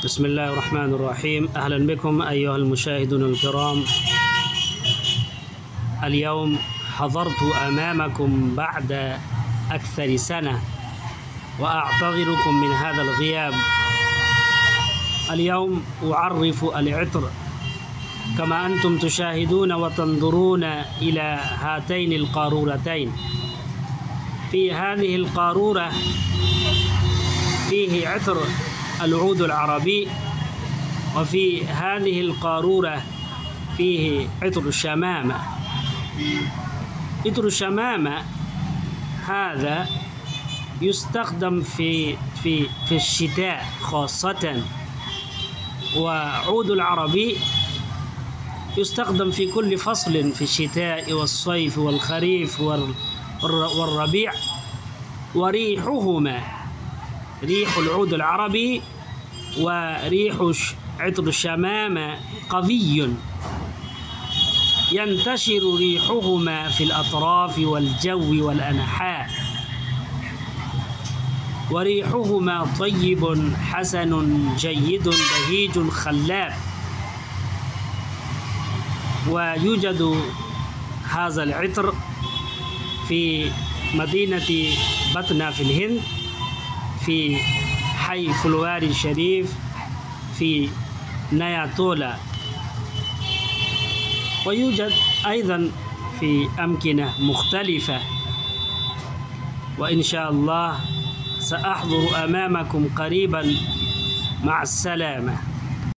بسم الله الرحمن الرحيم. أهلا بكم أيها المشاهدون الكرام. اليوم حضرت أمامكم بعد أكثر سنة وأعتذركم من هذا الغياب. اليوم أعرف العطر كما أنتم تشاهدون وتنظرون إلى هاتين القارورتين. في هذه القارورة فيه عطر العود العربي، وفي هذه القارورة فيه عطر الشمامة. عطر الشمامة هذا يستخدم في الشتاء خاصة، وعود العربي يستخدم في كل فصل في الشتاء والصيف والخريف والربيع. وريحهما، ريح العود العربي وريح عطر الشمامة قوي، ينتشر ريحهما في الأطراف والجو والأنحاء، وريحهما طيب حسن جيد بهيج خلاب. ويوجد هذا العطر في مدينة بتنا في الهند، في حي فلواري الشريف في نياتولا، ويوجد أيضا في أمكنة مختلفة. وإن شاء الله سأحضر أمامكم قريبا. مع السلامة.